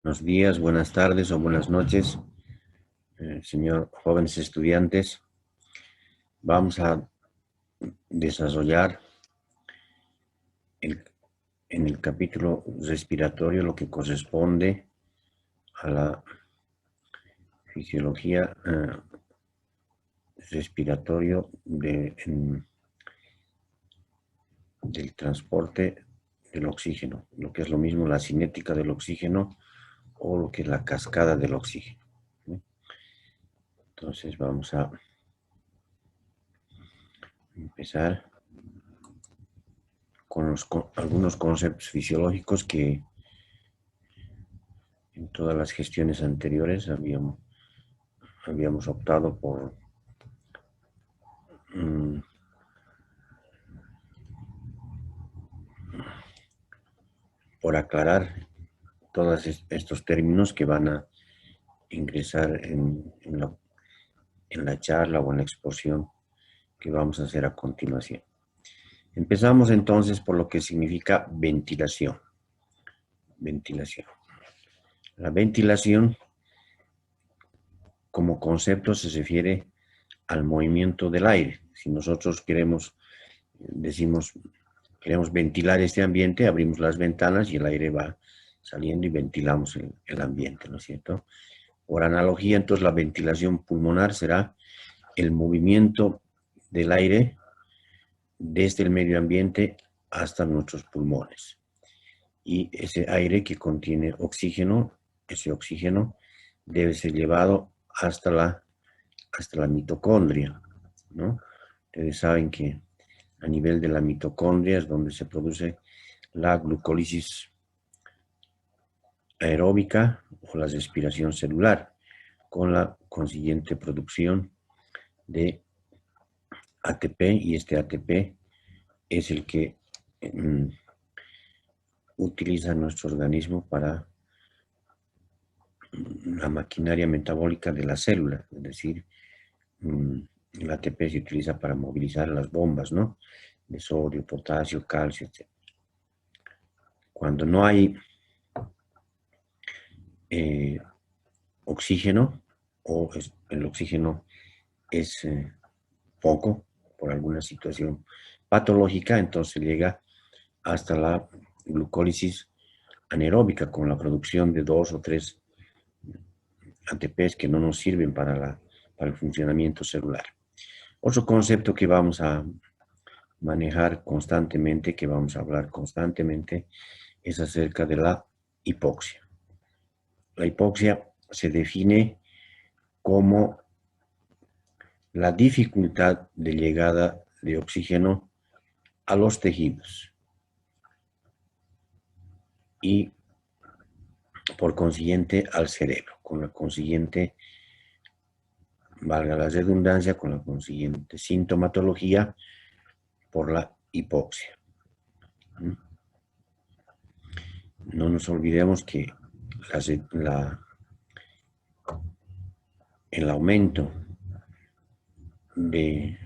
Buenos días, buenas tardes o buenas noches, señor jóvenes estudiantes. Vamos a desarrollar el- en el capítulo respiratorio lo que corresponde a la fisiología respiratorio del transporte del oxígeno, lo que es lo mismo la cinética del oxígeno o lo que es la cascada del oxígeno, ¿sí? Entonces vamos a empezar con algunos conceptos fisiológicos que en todas las gestiones anteriores habíamos optado mm, por aclarar todos estos términos que van a ingresar en la charla o en la exposición que vamos a hacer a continuación. Empezamos entonces por lo que significa ventilación. Ventilación. La ventilación como concepto se refiere al movimiento del aire. Si nosotros decimos, queremos ventilar este ambiente, abrimos las ventanas y el aire va saliendo y ventilamos el ambiente, ¿no es cierto? Por analogía, entonces la ventilación pulmonar será el movimiento del aire desde el medio ambiente hasta nuestros pulmones. Y ese aire que contiene oxígeno, ese oxígeno debe ser llevado hasta la mitocondria, ¿no? Ustedes saben que a nivel de la mitocondria es donde se produce la glucólisis aeróbica o la respiración celular, con la consiguiente producción de ATP, y este ATP es el que utiliza nuestro organismo para la maquinaria metabólica de la célula, es decir, el ATP se utiliza para movilizar las bombas, ¿no? De sodio, potasio, calcio, etc. Cuando no hay eh, oxígeno o el oxígeno es poco por alguna situación patológica, entonces llega hasta la glucólisis anaeróbica con la producción de 2 o 3 ATPs que no nos sirven para el funcionamiento celular. Otro concepto que vamos a manejar constantemente, que vamos a hablar constantemente, es acerca de la hipoxia. La hipoxia se define como la dificultad de llegada de oxígeno a los tejidos y por consiguiente al cerebro, con la consiguiente, valga la redundancia, con la consiguiente sintomatología por la hipoxia. No nos olvidemos que el aumento de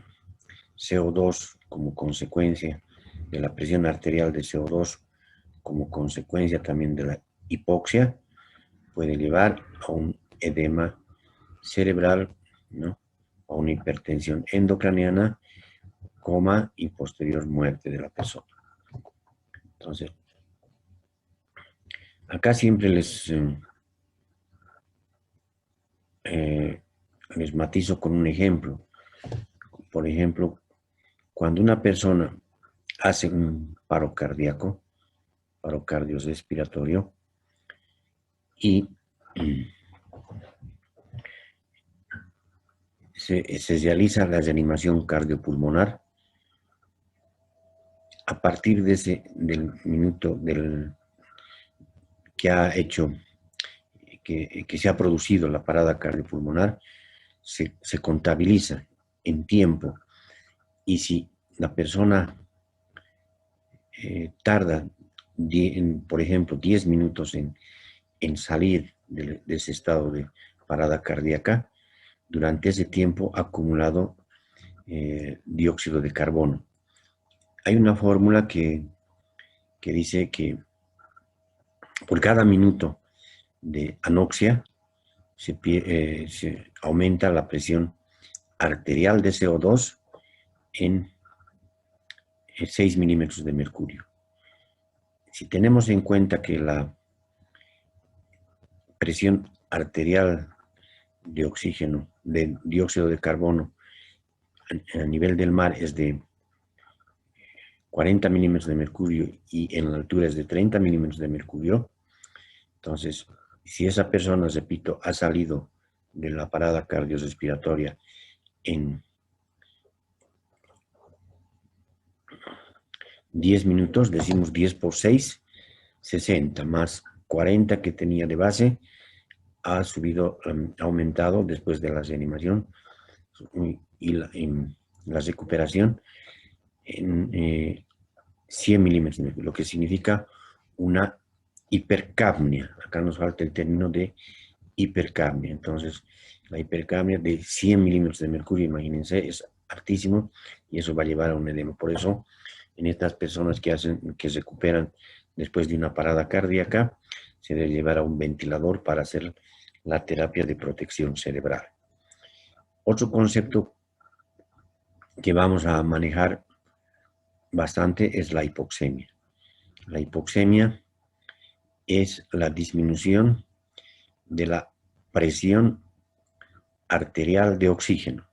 CO2 como consecuencia de la presión arterial de CO2, como consecuencia también de la hipoxia, puede llevar a un edema cerebral, ¿no? A una hipertensión endocraniana, coma y posterior muerte de la persona. Entonces, acá siempre les matizo con un ejemplo. Por ejemplo, cuando una persona hace un paro cardíaco, paro cardiorrespiratorio, y se realiza la reanimación cardiopulmonar, a partir del minuto que ha hecho, que se ha producido la parada cardiopulmonar, se contabiliza en tiempo. Y si la persona tarda, por ejemplo, 10 minutos en salir de ese estado de parada cardíaca, durante ese tiempo ha acumulado dióxido de carbono. Hay una fórmula que dice que por cada minuto de anoxia, se aumenta la presión arterial de CO2 en 6 milímetros de mercurio. Si tenemos en cuenta que la presión arterial de oxígeno, de dióxido de carbono, a nivel del mar es de 40 milímetros de mercurio y en la altura es de 30 milímetros de mercurio, entonces, si esa persona, repito, ha salido de la parada cardiorrespiratoria en 10 minutos, decimos 10 por 6, 60, más 40 que tenía de base, ha subido, ha aumentado después de la reanimación y la recuperación en 100 milímetros, lo que significa una hipercapnia. Acá nos falta el término de hipercapnia. Entonces, la hipercapnia de 100 milímetros de mercurio, imagínense, es altísimo y eso va a llevar a un edema. Por eso, en estas personas que recuperan después de una parada cardíaca, se debe llevar a un ventilador para hacer la terapia de protección cerebral. Otro concepto que vamos a manejar bastante es la hipoxemia. La hipoxemia es la disminución de la presión arterial de oxígeno.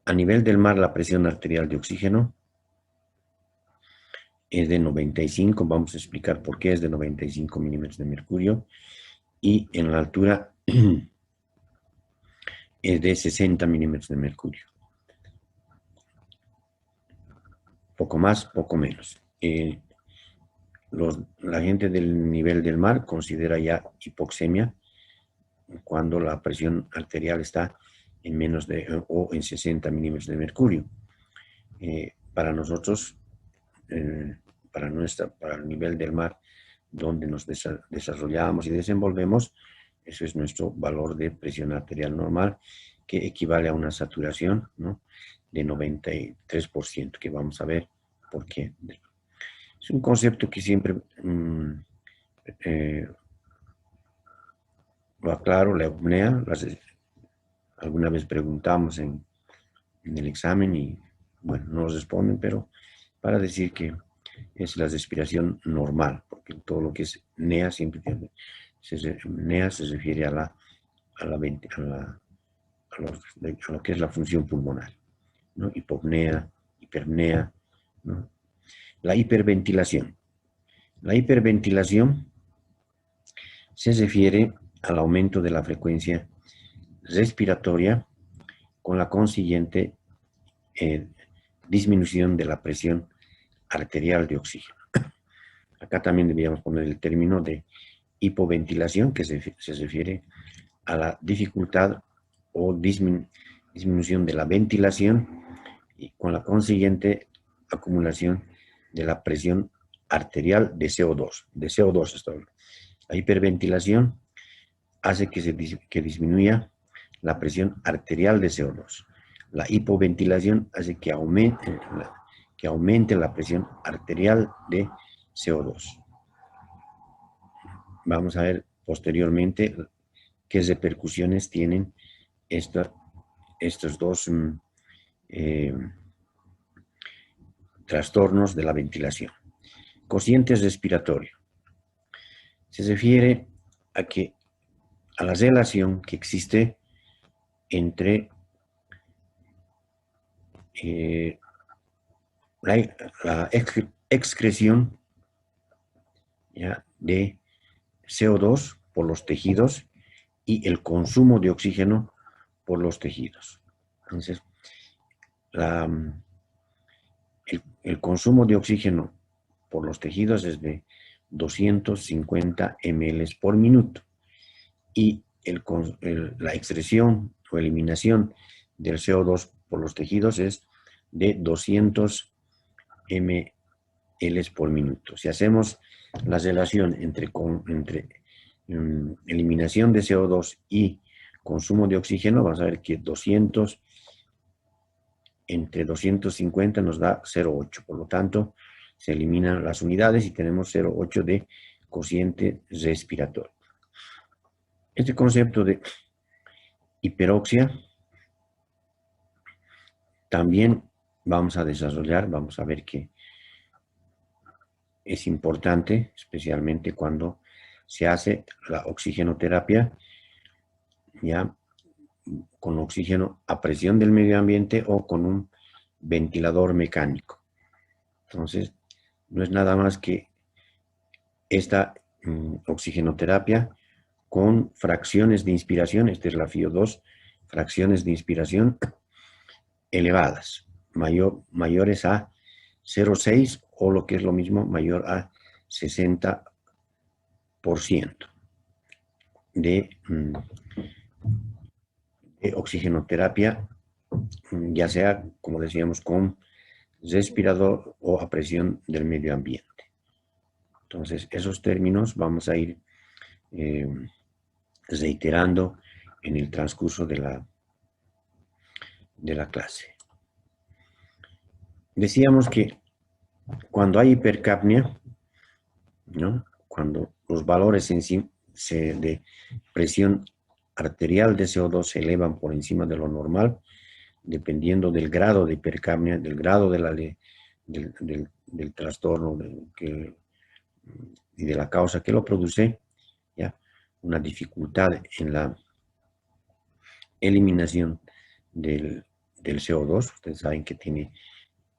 A nivel del mar, la presión arterial de oxígeno es de 95, vamos a explicar por qué es de 95 milímetros de mercurio, y en la altura es de 60 milímetros de mercurio. Poco más, poco menos. La gente del nivel del mar considera ya hipoxemia cuando la presión arterial está en menos de o en 60 milímetros de mercurio. Para nosotros, para el nivel del mar donde nos desarrollamos y desenvolvemos, eso es nuestro valor de presión arterial normal, que equivale a una saturación, ¿no?, de 93%, que vamos a ver por qué. Es un concepto que siempre lo aclaro, la apnea. Alguna vez preguntamos en el examen y, bueno, no nos responden, pero para decir que es la respiración normal, porque todo lo que es NEA siempre tiene, NEA se refiere a lo que es la función pulmonar, ¿no? Hipopnea, hiperpnea, ¿no? La hiperventilación. La hiperventilación se refiere al aumento de la frecuencia respiratoria con la consiguiente disminución de la presión arterial de oxígeno. Acá también deberíamos poner el término de hipoventilación, que se refiere a la dificultad o disminución de la ventilación y con la consiguiente acumulación de la presión arterial de CO2. De CO2 está hablando. La hiperventilación hace que disminuya la presión arterial de CO2. La hipoventilación hace que aumente la presión arterial de CO2. Vamos a ver posteriormente qué repercusiones tienen estos dos trastornos de la ventilación. Cociente respiratorio. Se refiere a la relación que existe entre la excreción, ¿ya?, de CO2 por los tejidos y el consumo de oxígeno por los tejidos. Entonces, el consumo de oxígeno por los tejidos es de 250 ml por minuto y la excreción o eliminación del CO2 por los tejidos es de 200 ml por minuto. Si hacemos la relación entre eliminación de CO2 y consumo de oxígeno, vamos a ver que 200 entre 250 nos da 0,8. Por lo tanto, se eliminan las unidades y tenemos 0,8 de cociente respiratorio. Este concepto de hiperoxia también vamos a desarrollar, vamos a ver que es importante, especialmente cuando se hace la oxigenoterapia, ya con oxígeno a presión del medio ambiente o con un ventilador mecánico. Entonces, no es nada más que esta oxigenoterapia con fracciones de inspiración, esta es la FiO2, fracciones de inspiración elevadas, mayores a 0,6 o lo que es lo mismo, mayor a 60% de oxigenoterapia, ya sea, como decíamos, con respirador o a presión del medio ambiente. Entonces, esos términos vamos a ir reiterando en el transcurso de la clase. Decíamos que cuando hay hipercapnia, ¿no? Cuando los valores de presión arterial de CO2 se elevan por encima de lo normal, dependiendo del grado de hipercapnia, del grado del trastorno y de la causa que lo produce, ¿ya? Una dificultad en la eliminación del CO2. Ustedes saben que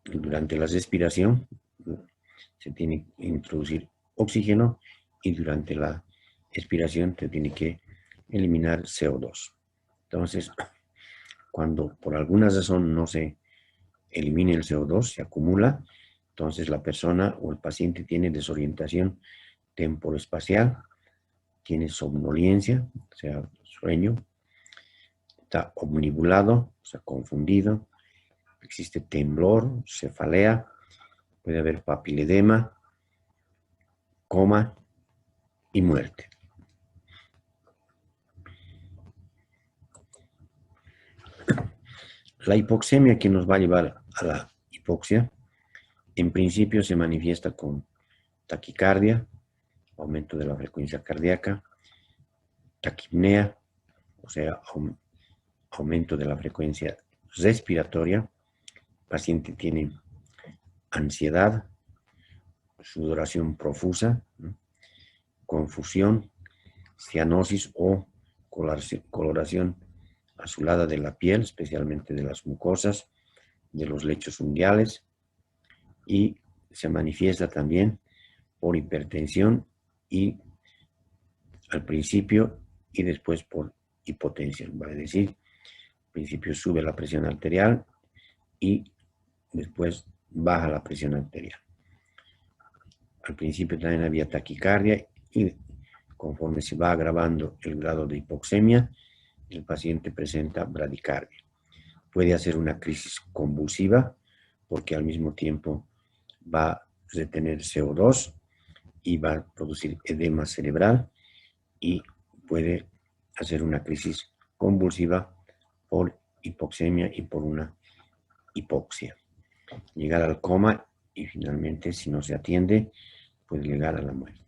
durante la respiración se tiene que introducir oxígeno y durante la expiración se tiene que eliminar CO2. Entonces, cuando por alguna razón no se elimina el CO2, se acumula, entonces la persona o el paciente tiene desorientación temporoespacial, tiene somnolencia, o sea, sueño, está omnibulado, o sea, confundido, existe temblor, cefalea, puede haber papiledema, coma y muerte. La hipoxemia que nos va a llevar a la hipoxia, en principio se manifiesta con taquicardia, aumento de la frecuencia cardíaca, taquipnea, o sea, aumento de la frecuencia respiratoria, el paciente tiene ansiedad, sudoración profusa, ¿no? Confusión, cianosis o coloración azulada de la piel, especialmente de las mucosas, de los lechos unguiales, y se manifiesta también por hipertensión y al principio y después por hipotensión, vale decir, al principio sube la presión arterial y después baja la presión arterial. Al principio también había taquicardia y conforme se va agravando el grado de hipoxemia, el paciente presenta bradicardia. Puede hacer una crisis convulsiva porque al mismo tiempo va a retener CO2 y va a producir edema cerebral y puede hacer una crisis convulsiva por hipoxemia y por una hipoxia. Llegar al coma y finalmente, si no se atiende, puede llegar a la muerte.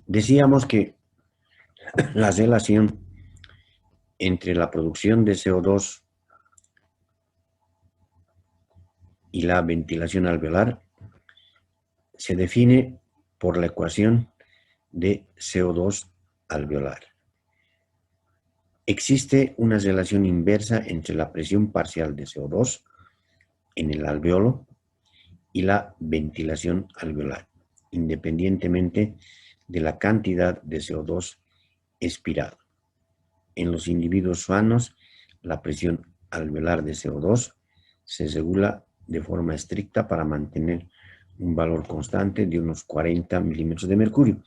Decíamos que la relación entre la producción de CO2 y la ventilación alveolar se define por la ecuación de CO2 alveolar. Existe una relación inversa entre la presión parcial de CO2 en el alveolo y la ventilación alveolar, independientemente de la cantidad de CO2 expirado. En los individuos sanos, la presión alveolar de CO2 se regula de forma estricta para mantener un valor constante de unos 40 milímetros de mercurio.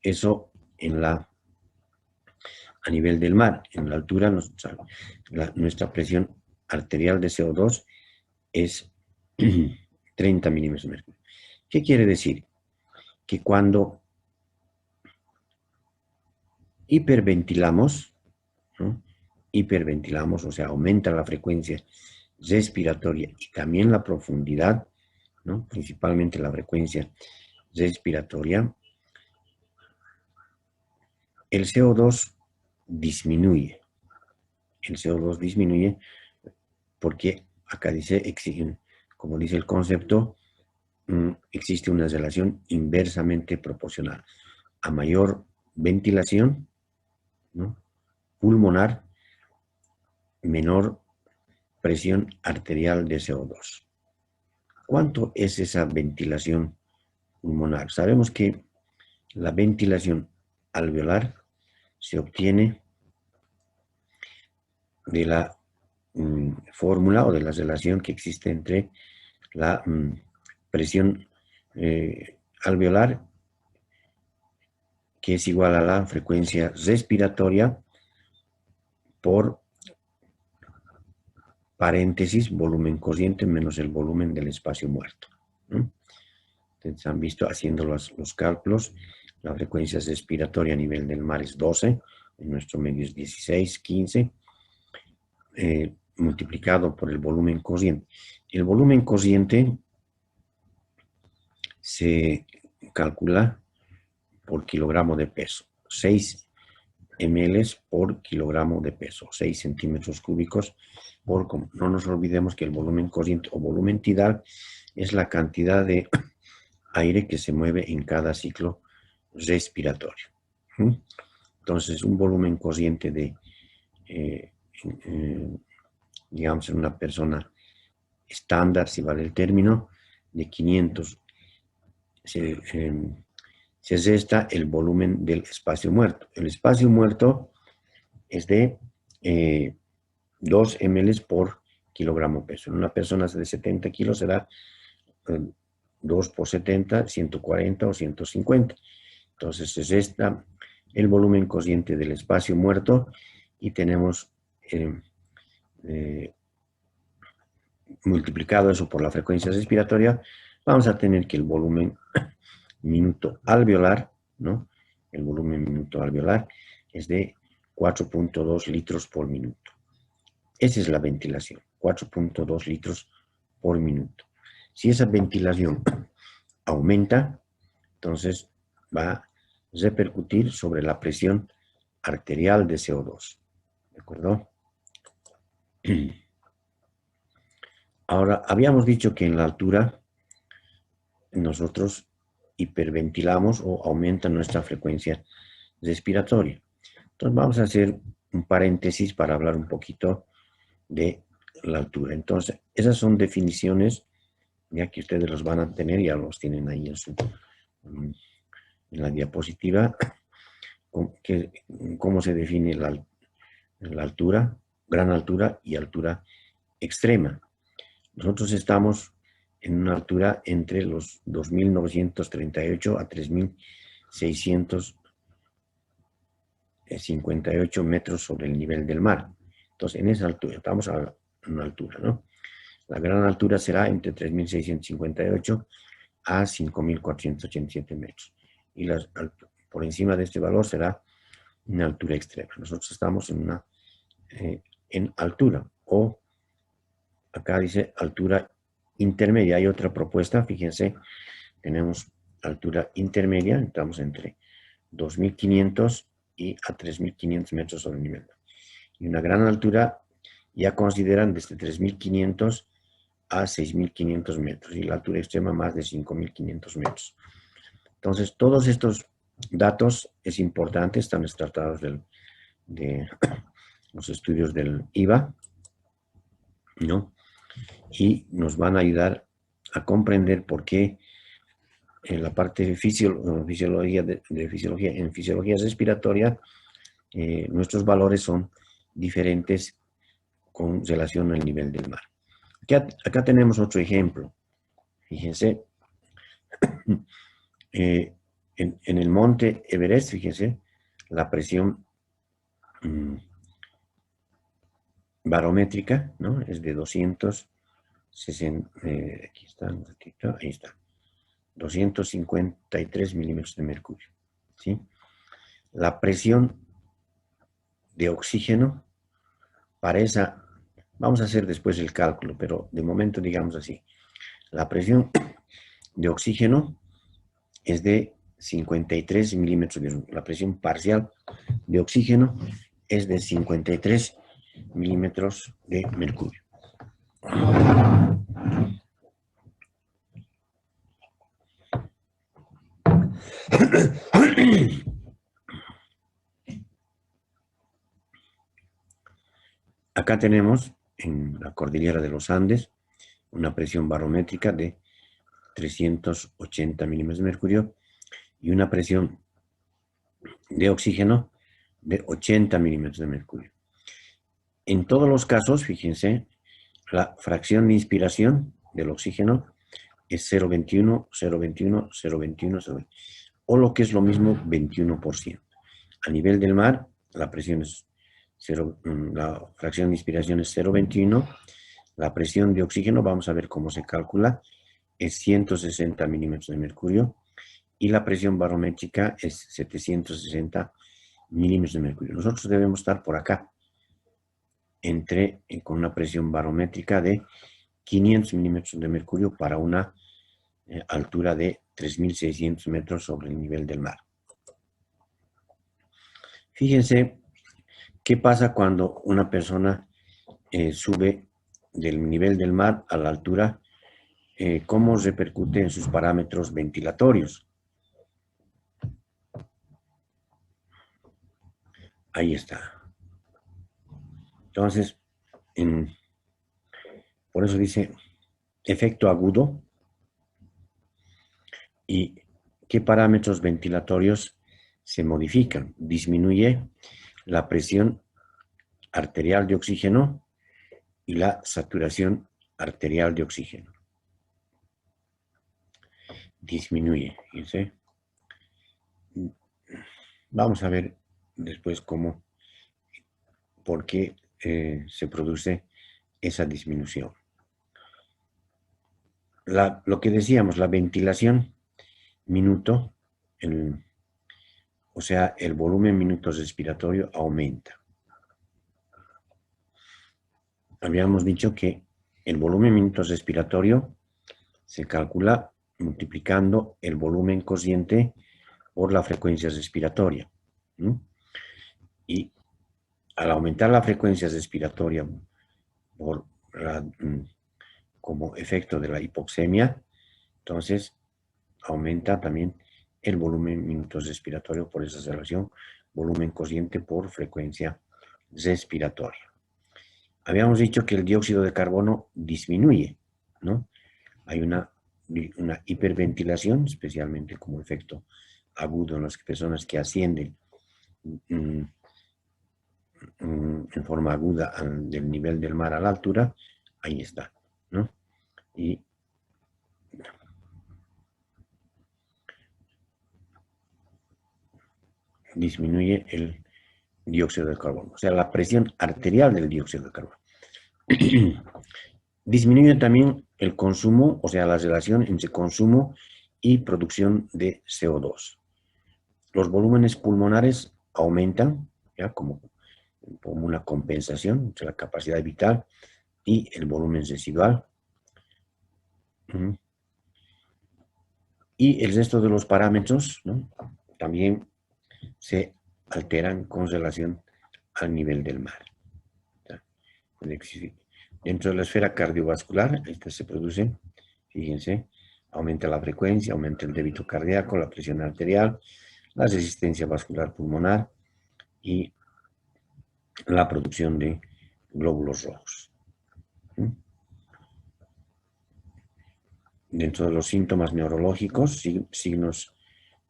Eso a nivel del mar. En la altura, nuestra presión arterial de CO2 es 30 milímetros de mercurio. ¿Qué quiere decir? Que cuando hiperventilamos, ¿no? Hiperventilamos, o sea, aumenta la frecuencia respiratoria y también la profundidad, ¿no? Principalmente la frecuencia respiratoria, el CO2 disminuye. El CO2 disminuye porque acá dice, como dice el concepto, existe una relación inversamente proporcional. A mayor ventilación, ¿no?, pulmonar, menor presión arterial de CO2. ¿Cuánto es esa ventilación pulmonar? Sabemos que la ventilación alveolar se obtiene de la fórmula o de la relación que existe entre la presión alveolar, que es igual a la frecuencia respiratoria por paréntesis volumen corriente menos el volumen del espacio muerto, ¿no? Ustedes han visto haciendo los cálculos, la frecuencia respiratoria a nivel del mar es 12, en nuestro medio es 16, 15, multiplicado por el volumen corriente. El volumen corriente se calcula por kilogramo de peso, 6 ml por kilogramo de peso, 6 centímetros cúbicos por... No nos olvidemos que el volumen corriente o volumen tidal es la cantidad de aire que se mueve en cada ciclo respiratorio. Entonces, un volumen corriente de, digamos, en una persona estándar, si vale el término, de 500, se resta el volumen del espacio muerto. El espacio muerto es de 2 ml por kilogramo peso. En una persona de 70 kilos será 2 por 70, 140 o 150. Entonces se resta el volumen corriente del espacio muerto y tenemos multiplicado eso por la frecuencia respiratoria, vamos a tener que el volumen minuto alveolar, ¿no?, el volumen minuto alveolar es de 4.2 litros por minuto. Esa es la ventilación, 4.2 litros por minuto. Si esa ventilación aumenta, entonces va a repercutir sobre la presión arterial de CO2. ¿De acuerdo? Ahora, habíamos dicho que en la altura nosotros hiperventilamos o aumenta nuestra frecuencia respiratoria. Entonces vamos a hacer un paréntesis para hablar un poquito de la altura. Entonces, esas son definiciones, ya que ustedes los van a tener, ya los tienen ahí en la diapositiva, cómo se define la altura, gran altura y altura extrema. Nosotros estamos en una altura entre los 2.938 a 3.658 metros sobre el nivel del mar. Entonces, en esa altura, estamos a una altura, ¿no? La gran altura será entre 3.658 a 5.487 metros. Y por encima de este valor será una altura extrema. Nosotros estamos en altura, o acá dice altura intermedia. Hay otra propuesta, fíjense, tenemos altura intermedia, estamos entre 2.500 y a 3.500 metros sobre el nivel. Y una gran altura ya consideran desde 3.500 a 6.500 metros, y la altura extrema más de 5.500 metros. Entonces, todos estos datos es importante, están tratados de los estudios del IVA, ¿no? Y nos van a ayudar a comprender por qué en la parte de fisiología respiratoria, nuestros valores son diferentes con relación al nivel del mar. Acá tenemos otro ejemplo. Fíjense, en el monte Everest, fíjense, la presión barométrica, ¿no?, es de 260, aquí está, un ratito, ahí está, 253 milímetros de mercurio, ¿sí? La presión de oxígeno para esa Vamos a hacer después el cálculo, pero de momento digamos así. La presión de oxígeno es de 53 milímetros de mercurio. La presión parcial de oxígeno es de 53 milímetros de mercurio. Acá tenemos en la cordillera de los Andes una presión barométrica de 380 milímetros de mercurio y una presión de oxígeno de 80 milímetros de mercurio. En todos los casos, fíjense, la fracción de inspiración del oxígeno es 0,21, 0,21, 0,21, 0,21, o lo que es lo mismo, 21%. A nivel del mar, la presión es 0, la fracción de inspiración es 0,21, la presión de oxígeno, vamos a ver cómo se calcula, es 160 milímetros de mercurio, y la presión barométrica es 760 milímetros de mercurio. Nosotros debemos estar por acá, con una presión barométrica de 500 milímetros de mercurio para una altura de 3.600 metros sobre el nivel del mar. Fíjense qué pasa cuando una persona sube del nivel del mar a la altura, cómo repercute en sus parámetros ventilatorios. Ahí está. Entonces, por eso dice efecto agudo. ¿Y qué parámetros ventilatorios se modifican? Disminuye la presión arterial de oxígeno y la saturación arterial de oxígeno. Disminuye, ¿sí? Vamos a ver después por qué se produce esa disminución. Lo que decíamos, la ventilación minuto, o sea, el volumen minuto respiratorio aumenta. Habíamos dicho que el volumen minuto respiratorio se calcula multiplicando el volumen cociente por la frecuencia respiratoria, ¿no? Y al aumentar la frecuencia respiratoria como efecto de la hipoxemia, entonces aumenta también el volumen minuto respiratorio por esa relación, volumen cociente por frecuencia respiratoria. Habíamos dicho que el dióxido de carbono disminuye, ¿no? Hay una hiperventilación, especialmente como efecto agudo en las personas que ascienden en forma aguda del nivel del mar a la altura. Ahí está, ¿no? Y disminuye el dióxido de carbono, o sea, la presión arterial del dióxido de carbono. Disminuye también el consumo, o sea, la relación entre consumo y producción de CO2. Los volúmenes pulmonares aumentan, ya como una compensación entre la capacidad vital y el volumen residual. Y el resto de los parámetros, ¿no?, también se alteran con relación al nivel del mar. Dentro de la esfera cardiovascular, esta se produce, fíjense, aumenta la frecuencia, aumenta el débito cardíaco, la presión arterial, la resistencia vascular pulmonar y la producción de glóbulos rojos. Dentro de los síntomas neurológicos, signos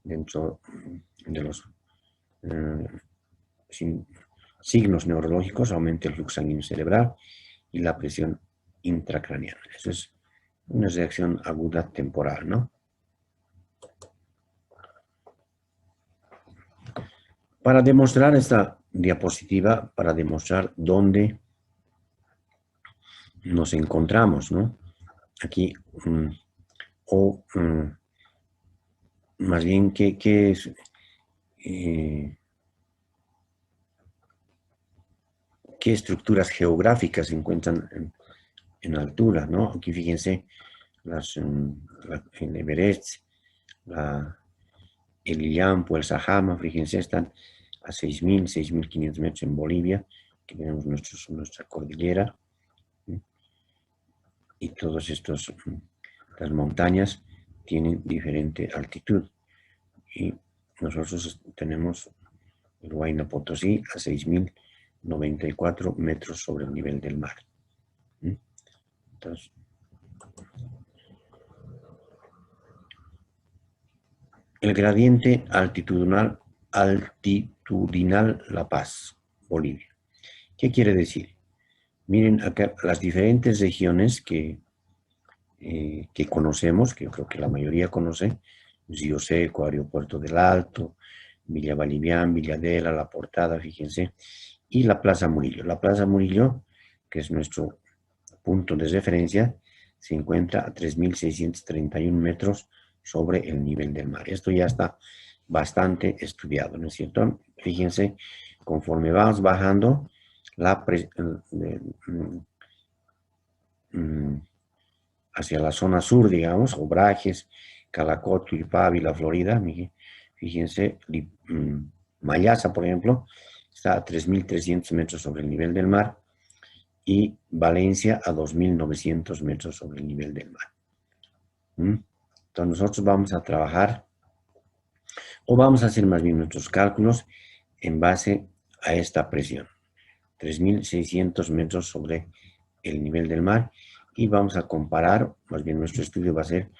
dentro de los signos neurológicos, aumenta el flujo sanguíneo cerebral y la presión intracraneal. Eso es una reacción aguda temporal, ¿no? Para demostrar esta diapositiva, para demostrar dónde nos encontramos, ¿no? Aquí, más bien, ¿qué qué estructuras geográficas se encuentran en altura, ¿no? Aquí fíjense, el Everest, el Illampo, el Sajama, fíjense, están a 6.000, 6.500 metros en Bolivia, que tenemos nuestra cordillera, ¿sí? Y todas estas montañas tienen diferente altitud. Y nosotros tenemos el Huayna Potosí a 6.094 metros sobre el nivel del mar. Entonces, el gradiente altitudinal La Paz, Bolivia. ¿Qué quiere decir? Miren acá las diferentes regiones que conocemos, que yo creo que la mayoría conoce: Río Seco, Aeropuerto del Alto, Villa Balivián, Villadela, La Portada, fíjense, y la Plaza Murillo. La Plaza Murillo, que es nuestro punto de referencia, se encuentra a 3.631 metros sobre el nivel del mar. Esto ya está bastante estudiado, ¿no es cierto? Fíjense, conforme vamos bajando hacia la zona sur, digamos, Obrajes, Calacoto, Ipá, la Florida, fíjense, Mayasa, por ejemplo, está a 3.300 metros sobre el nivel del mar, y Valencia a 2.900 metros sobre el nivel del mar. Entonces nosotros vamos a trabajar, o vamos a hacer más bien nuestros cálculos en base a esta presión, 3.600 metros sobre el nivel del mar, y vamos a comparar, más bien nuestro estudio va a ser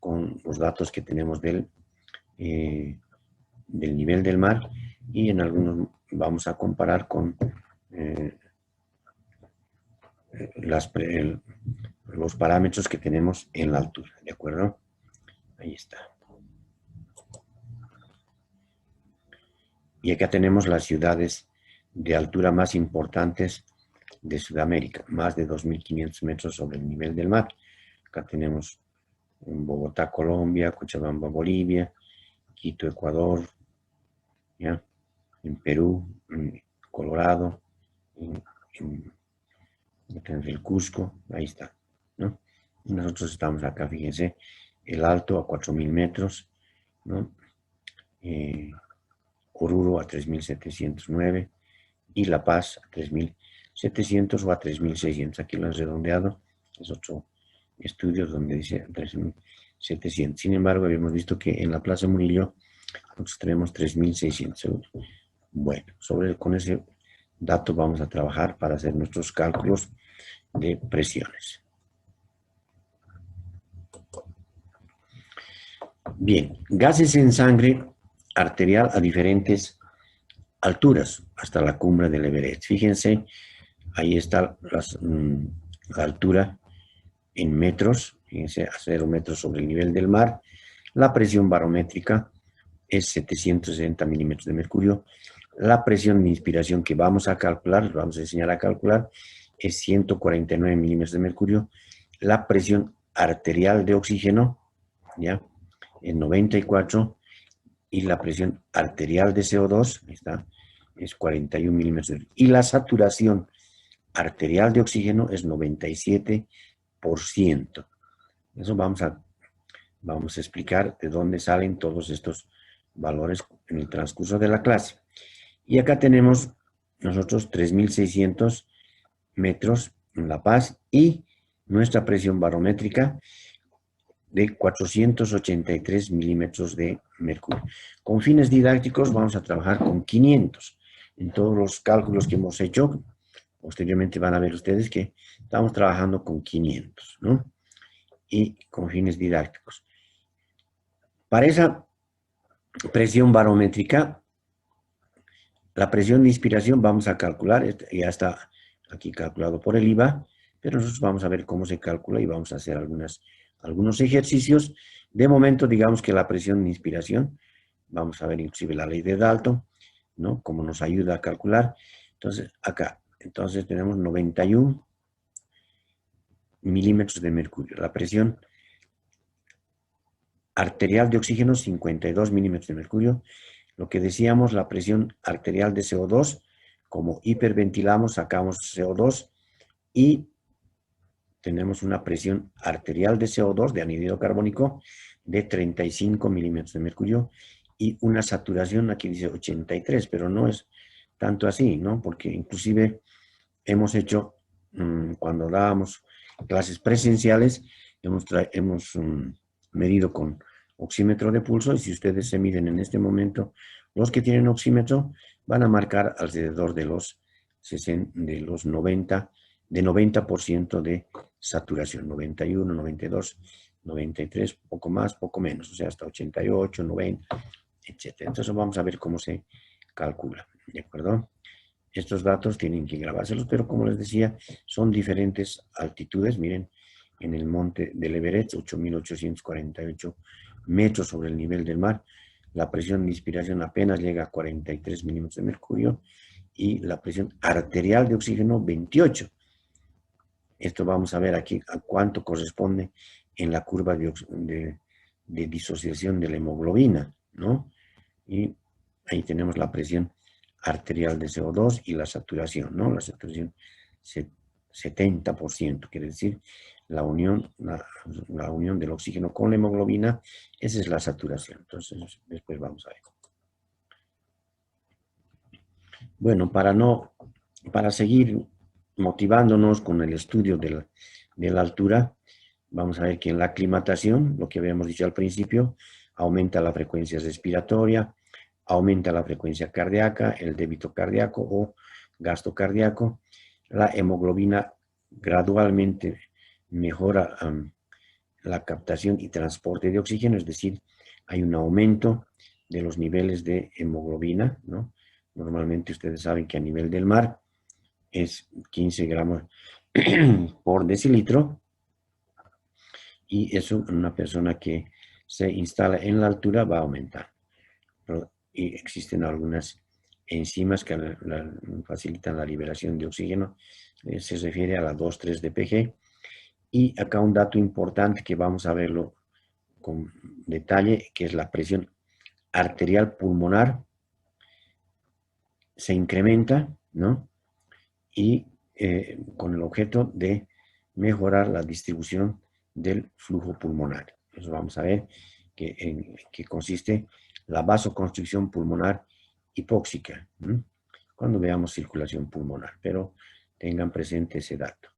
con los datos que tenemos del nivel del mar, y en algunos vamos a comparar con los parámetros que tenemos en la altura, ¿de acuerdo? Ahí está. Y acá tenemos las ciudades de altura más importantes de Sudamérica, más de 2.500 metros sobre el nivel del mar. Acá tenemos en Bogotá, Colombia; Cochabamba, Bolivia; Quito, Ecuador; ¿ya? En Perú, en Colorado, en el Cusco, ahí está, ¿no? Y nosotros estamos acá, fíjense, el Alto a 4.000 metros, ¿no? Oruro a 3.709 y La Paz a 3.700 o a 3.600. Aquí lo han redondeado, es otro estudio donde dice 3.700. Sin embargo, habíamos visto que en la Plaza Murillo nosotros tenemos 3.600. Bueno, con ese dato vamos a trabajar para hacer nuestros cálculos de presiones. Bien, gases en sangre arterial a diferentes alturas, hasta la cumbre del Everest. Fíjense, ahí está la altura en metros, fíjense, a 0 metros sobre el nivel del mar. La presión barométrica es 760 milímetros de mercurio. La presión de inspiración que vamos a calcular, vamos a enseñar a calcular, es 149 milímetros de mercurio. La presión arterial de oxígeno, ¿ya?, en 94, y la presión arterial de CO2, ahí está, es 41 milímetros. Y la saturación arterial de oxígeno es 97%. Eso vamos a explicar de dónde salen todos estos valores en el transcurso de la clase. Y acá tenemos nosotros 3.600 metros en La Paz y nuestra presión barométrica de 483 milímetros de mercurio. Con fines didácticos vamos a trabajar con 500. En todos los cálculos que hemos hecho, posteriormente van a ver ustedes que estamos trabajando con 500, ¿no? Y con fines didácticos. Para esa presión barométrica, la presión de inspiración vamos a calcular, ya está aquí calculado por el IVA, pero nosotros vamos a ver cómo se calcula y vamos a hacer algunos ejercicios. De momento, digamos que la presión de inspiración, vamos a ver inclusive la ley de Dalton, ¿no?, cómo nos ayuda a calcular. Entonces, acá, tenemos 91 milímetros de mercurio. La presión arterial de oxígeno, 52 milímetros de mercurio. Lo que decíamos, la presión arterial de CO2, Como hiperventilamos, sacamos CO2 y tenemos una presión arterial de CO2, de anhídrido carbónico, de 35 milímetros de mercurio y una saturación, aquí dice 83, pero no es tanto así, ¿no? Porque inclusive hemos hecho, cuando dábamos clases presenciales, hemos medido con oxímetro de pulso, y si ustedes se miden en este momento, los que tienen oxímetro van a marcar alrededor de los 90% de saturación, 91, 92, 93, poco más, poco menos, o sea, hasta 88, 90, etc. Entonces vamos a ver cómo se calcula, ¿de acuerdo? Estos datos tienen que grabárselos, pero como les decía, son diferentes altitudes. Miren, en el monte del Everest, 8.848 metros sobre el nivel del mar, la presión de inspiración apenas llega a 43 milímetros de mercurio y la presión arterial de oxígeno 28. Esto vamos a ver aquí a cuánto corresponde en la curva de disociación de la hemoglobina, ¿no? Y ahí tenemos la presión arterial de CO2 y la saturación, ¿no? La saturación 70%, quiere decir la unión del oxígeno con la hemoglobina, esa es la saturación. Entonces, después vamos a ver. Bueno, para seguir motivándonos con el estudio de la altura, vamos a ver que en la aclimatación, lo que habíamos dicho al principio, aumenta la frecuencia respiratoria, aumenta la frecuencia cardíaca, el débito cardíaco o gasto cardíaco, la hemoglobina gradualmente mejora la captación y transporte de oxígeno, es decir, hay un aumento de los niveles de hemoglobina, ¿no? Normalmente ustedes saben que a nivel del mar es 15 gramos por decilitro, y eso en una persona que se instala en la altura va a aumentar. Y existen algunas enzimas que facilitan la liberación de oxígeno, se refiere a la 2,3-DPG. Y acá un dato importante que vamos a verlo con detalle, que es la presión arterial pulmonar, se incrementa, ¿no? Y con el objeto de mejorar la distribución del flujo pulmonar. Eso vamos a ver en qué consiste la vasoconstricción pulmonar hipóxica, cuando veamos circulación pulmonar, pero tengan presente ese dato.